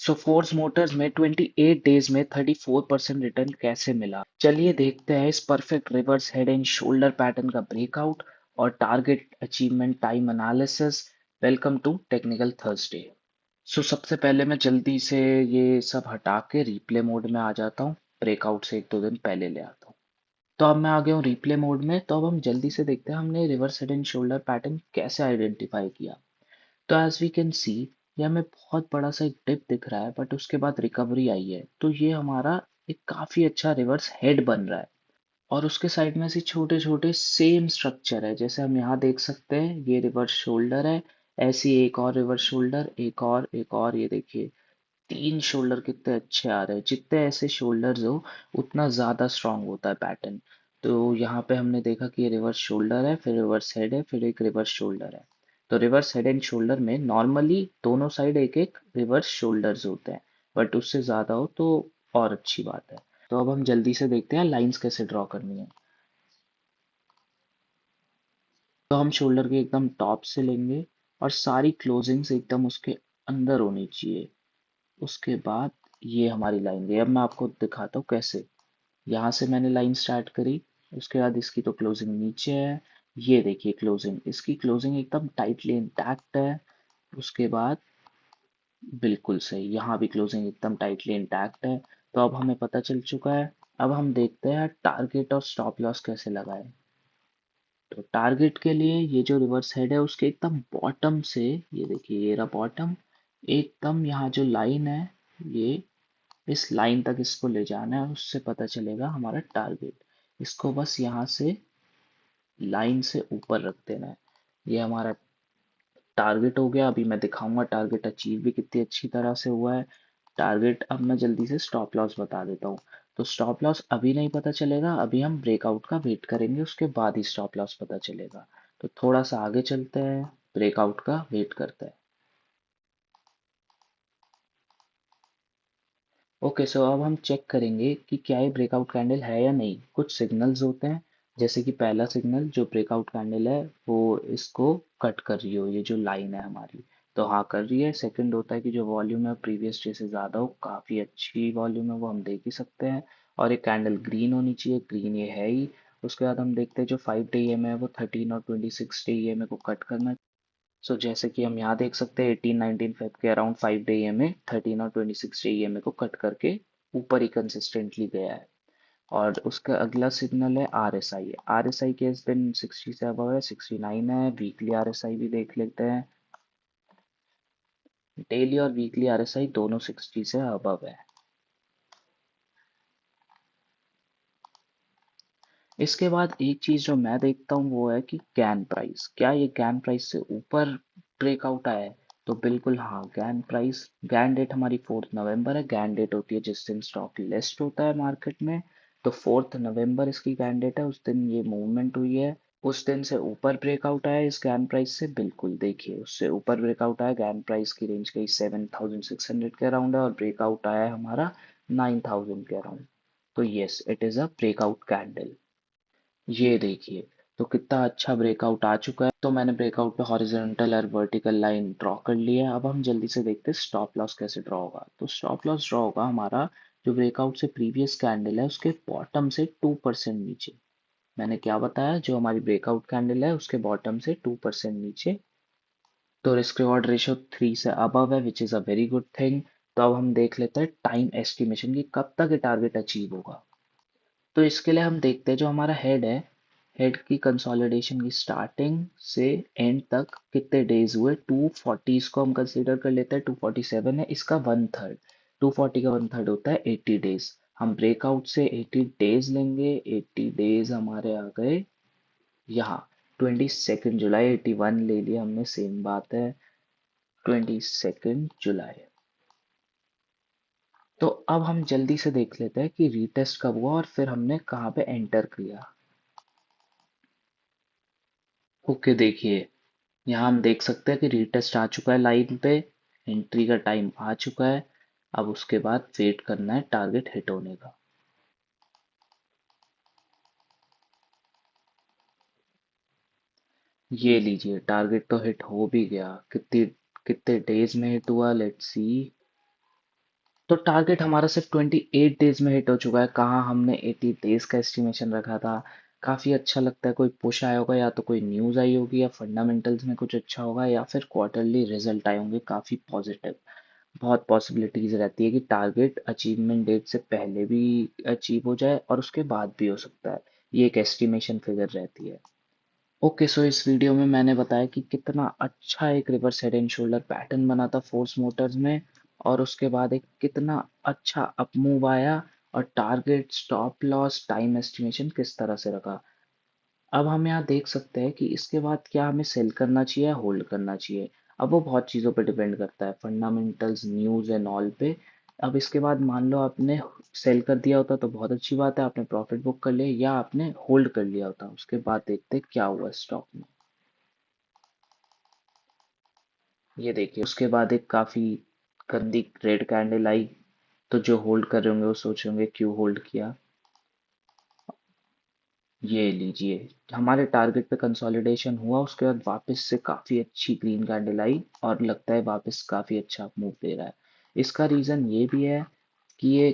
So force Motors में 28 days में 34% return कैसे मिला, चलिए देखते हैं इस perfect reverse head and shoulder pattern का ब्रेकआउट और target achievement time analysis. Welcome to technical Thursday. So सबसे पहले मैं जल्दी से ये सब हटा के रिप्ले मोड में आ जाता हूँ। ब्रेकआउट से एक दो दिन पहले ले आता हूँ। तो अब मैं आ गया हूँ रिप्ले मोड में। तो अब हम जल्दी से देखते हैं हमने reverse head and shoulder pattern कैसे आइडेंटिफाई किया। तो एज वी कैन सी ये हमें बहुत बड़ा सा एक डिप दिख रहा है, बट उसके बाद रिकवरी आई है। तो ये हमारा एक काफी अच्छा रिवर्स हेड बन रहा है। और उसके साइड में ऐसे छोटे छोटे सेम स्ट्रक्चर है, जैसे हम यहाँ देख सकते हैं ये रिवर्स शोल्डर है। ऐसी एक और रिवर्स शोल्डर, एक और ये देखिए। तीन शोल्डर कितने अच्छे आ रहे हैं। जितने ऐसे शोल्डर्स हो उतना ज्यादा स्ट्रांग होता है पैटर्न। तो यहाँ पे हमने देखा कि ये रिवर्स शोल्डर है, फिर रिवर्स हेड है, फिर एक रिवर्स शोल्डर है। तो रिवर्स हेड एंड शोल्डर में नॉर्मली दोनों साइड एक एक रिवर्स शोल्डर्स होते हैं, बट उससे ज्यादा हो तो और अच्छी बात है। तो अब हम जल्दी से देखते हैं लाइंस कैसे ड्रॉ करनी है। तो हम शोल्डर के एकदम टॉप से लेंगे और सारी क्लोजिंग्स एकदम उसके अंदर होनी चाहिए। उसके बाद ये हमारी लाइन गई। अब मैं आपको दिखाता हूँ कैसे। यहाँ से मैंने लाइन स्टार्ट करी, उसके बाद इसकी तो क्लोजिंग नीचे है। ये देखिए क्लोजिंग, इसकी क्लोजिंग एकदम टाइटली इंटैक्ट है। उसके बाद बिल्कुल सही, यहाँ भी क्लोजिंग एकदम टाइटली इंटैक्ट है। तो अब हमें पता चल चुका है। अब हम देखते हैं टारगेट और स्टॉप लॉस कैसे लगाएं। तो टारगेट के लिए ये जो रिवर्स हेड है उसके एकदम बॉटम से, ये देखिए ये रहा बॉटम। एकदम यहाँ जो लाइन है, ये इस लाइन तक इसको ले जाना है, उससे पता चलेगा हमारा टारगेट। इसको बस यहाँ से लाइन से ऊपर रख देना है। ये हमारा टारगेट हो गया। अभी मैं दिखाऊंगा टारगेट अचीव भी कितनी अच्छी तरह से हुआ है। टारगेट, अब मैं जल्दी से स्टॉप लॉस बता देता हूँ। तो स्टॉप लॉस अभी नहीं पता चलेगा, अभी हम ब्रेकआउट का वेट करेंगे, उसके बाद ही स्टॉप लॉस पता चलेगा। तो थोड़ा सा आगे चलते हैं, ब्रेकआउट का वेट करते हैं। ओके, सो अब हम चेक करेंगे कि क्या ये ब्रेकआउट कैंडल है या नहीं। कुछ सिग्नल्स होते हैं, जैसे कि पहला सिग्नल जो ब्रेकआउट कैंडल है वो इसको कट कर रही हो, ये जो लाइन है हमारी, तो हाँ कर रही है। सेकंड होता है कि जो वॉल्यूम है प्रीवियस डे से ज़्यादा हो, काफ़ी अच्छी वॉल्यूम है, वो हम देख ही सकते हैं। और एक कैंडल ग्रीन होनी चाहिए, ग्रीन ये है ही। उसके बाद हम देखते हैं जो 5 डे ईएमए है वो 13 और 26 डे ईएमए को कट करना। सो जैसे कि हम यहाँ देख सकते हैं 18-19 फेब के अराउंड 5 डे ईएमए 13 और 26 डे ईएमए को कट करके ऊपर ही कंसिस्टेंटली गया है। और उसका अगला सिग्नल है आरएसआई। आरएसआई के इस दिन 60 से अबव है, 69 है। वीकली आरएसआई भी देख लेते हैं। डेली और वीकली आरएसआई दोनों 60 से अबव है। इसके बाद एक चीज जो मैं देखता हूँ वो है कि गैन प्राइस, क्या ये गैन प्राइस से ऊपर ब्रेकआउट आया है। तो बिल्कुल हाँ, गैन प्राइस, गैन डेट हमारी 4 नवंबर है। गैन डेट होती है जिस दिन स्टॉक लिस्ट होता है मार्केट में। तो 4 नवंबर इसकी गैन डेट है, उस दिन ये मूवमेंट हुई है। उस दिन से ऊपर ब्रेकआउट आया इस गैन प्राइस से, बिल्कुल देखिए उससे ऊपर ब्रेकआउट आया। गैन प्राइस की रेंज गई 7,600 के अराउंड है और ब्रेकआउट आया है हमारा 9,000 के अराउंड। तो yes, it is a breakout candle. ये देखिए, तो कितना अच्छा ब्रेकआउट आ चुका है। तो मैंने ब्रेकआउट पे हॉरिजॉन्टल और वर्टिकल लाइन ड्रॉ कर ली है। अब हम जल्दी से देखते हैं स्टॉप लॉस कैसे ड्रॉ होगा। तो स्टॉप लॉस ड्रॉ होगा हमारा जो ब्रेकआउट से प्रीवियस कैंडल है उसके बॉटम से 2% नीचे। मैंने क्या बताया, जो हमारी ब्रेकआउट कैंडल है उसके बॉटम से 2% नीचे। तो रिस्क रिवॉर्ड रेशियो 3 से अबव है, which is a very good thing. तो अब हम देख लेते हैं टाइम एस्टिमेशन की कब तक ये टारगेट अचीव होगा। तो इसके लिए हम देखते हैं जो हमारा हेड है, हेड की कंसोलिडेशन की स्टार्टिंग से एंड तक कितने डेज हुए। 240 इसको हम कंसीडर कर लेते हैं, 247 है इसका वन थर्ड। 240 का वन थर्ड होता है 80 डेज। हम ब्रेकआउट से 80 डेज लेंगे। 80 डेज हमारे आ गए यहाँ 22 जुलाई। 81 ले लिया हमने, सेम बात है। 22 जुलाई। तो अब हम जल्दी से देख लेते हैं कि रीटेस्ट कब हुआ और फिर हमने कहाँ पे एंटर किया। ओके, देखिए यहाँ हम देख सकते हैं कि रीटेस्ट आ चुका है लाइन पे। एंट्री का टाइम आ चुका है। अब उसके बाद वेट करना है टारगेट हिट होने का। ये लीजिए, टारगेट तो हिट हो भी गया। कितने कितने डेज में हिट हुआ, लेट्स सी। तो टारगेट हमारा सिर्फ 28 डेज में हिट हो चुका है। कहाँ हमने 80 डेज का एस्टिमेशन रखा था। काफी अच्छा लगता है। कोई पुश आया होगा या तो कोई न्यूज आई होगी या फंडामेंटल्स में कुछ अच्छा होगा या फिर क्वार्टरली रिजल्ट आए होंगे काफी पॉजिटिव। बहुत पॉसिबिलिटीज रहती है कि टारगेट अचीवमेंट डेट से पहले भी अचीव हो जाए और उसके बाद भी हो सकता है। ये एक एस्टिमेशन फिगर रहती है। ओके, सो इस वीडियो में मैंने बताया कि कितना अच्छा एक reverse head and shoulder pattern बना था फोर्स मोटर्स में, और उसके बाद एक कितना अच्छा अप मूव आया, और target, stop loss, time estimation किस तरह से रखा। अब हम यहाँ देख सकते हैं कि इसके बाद क्या हमें सेल करना चाहिए या होल्ड करना चाहिए। अब वो बहुत चीज़ों पे डिपेंड करता है, फंडामेंटल्स, न्यूज़ एंड ऑल पे। अब इसके बाद मान लो आपने सेल कर दिया होता तो बहुत अच्छी बात है, आपने प्रॉफिट बुक कर लिया, या आपने होल्ड कर लिया होता। उसके बाद देखते हैं क्या हुआ स्टॉक में। ये देखिए, उसके बाद एक काफी गंदी रेड कैंडल आई। तो जो होल्ड कर रहे होंगे वो सोच रहे होंगे क्यों होल्ड किया। ये लीजिए, हमारे टारगेट पे कंसोलिडेशन हुआ, उसके बाद वापस से काफी अच्छी ग्रीन कैंडल आई और लगता है वापस काफी अच्छा मूव दे रहा है। इसका रीजन ये भी है कि ये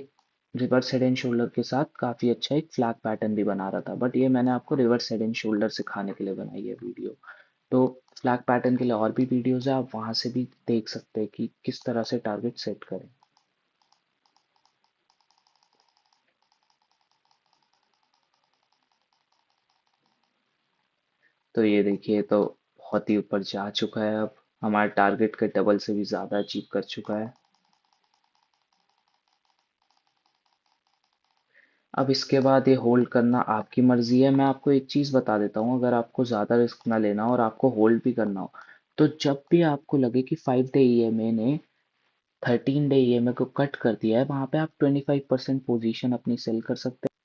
रिवर्स हेड एंड शोल्डर के साथ काफी अच्छा एक फ्लैग पैटर्न भी बना रहा था, बट ये मैंने आपको रिवर्स हेड एंड शोल्डर सिखाने के लिए बनाई है वीडियो। तो फ्लैग पैटर्न के लिए और भी वीडियोस है, आप वहां से भी देख सकते हैं कि किस तरह से टारगेट सेट करें। तो ये देखिए, तो बहुत ही ऊपर जा चुका है। अब हमारे टारगेट के डबल से भी ज्यादा अचीव कर चुका है। अब इसके बाद ये होल्ड करना आपकी मर्जी है। मैं आपको एक चीज बता देता हूँ, अगर आपको ज्यादा रिस्क ना लेना हो और आपको होल्ड भी करना हो, तो जब भी आपको लगे कि 5 डे ईएमए ने 13 डे ईएमए को कट कर दिया है, वहां पे आप 25% पोजीशन अपनी सेल कर सकते हैं।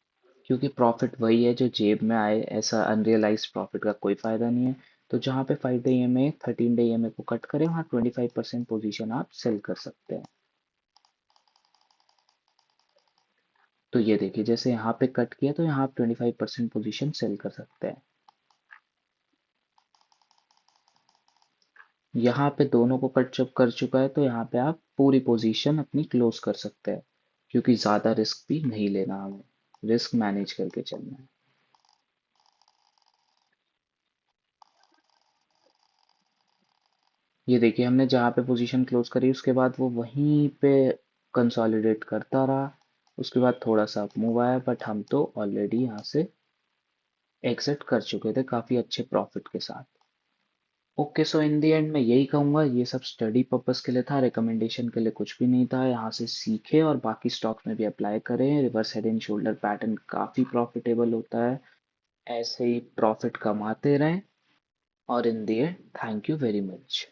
क्योंकि प्रॉफिट वही है जो जेब में आए, ऐसा अनरियलाइज्ड प्रॉफिट का कोई फायदा नहीं है। तो जहाँ पे 5 डे ईएमए 13 डे ईएमए को कट करे, वहाँ 25% पोजीशन आप सेल कर सकते हैं। तो ये देखिए, जैसे यहाँ पे कट किया तो यहाँ आप 25% पोजीशन सेल कर सकते हैं। यहाँ पे दोनों को कट जब कर चुका है तो यहाँ पे आप पूरी पोजीशन अपनी क्लोज कर सकते हैं, क्योंकि ज्यादा रिस्क भी नहीं लेना हमें, रिस्क मैनेज करके चलना है। ये देखिए, हमने जहाँ पे पोजीशन क्लोज करी उसके बाद वो वहीं पे कंसोलिडेट करता रहा। उसके बाद थोड़ा सा मूव आया, बट हम तो ऑलरेडी यहाँ से एग्जिट कर चुके थे काफी अच्छे प्रॉफिट के साथ। Okay, so in the end मैं यही कहूंगा, ये सब स्टडी पर्पस के लिए था, रिकमेंडेशन के लिए कुछ भी नहीं था। यहाँ से सीखे और बाकी स्टॉक्स में भी अप्लाई करें। Reverse head and shoulder pattern काफी प्रॉफिटेबल होता है। ऐसे ही प्रॉफिट कमाते रहें। और in the end, thank you very much.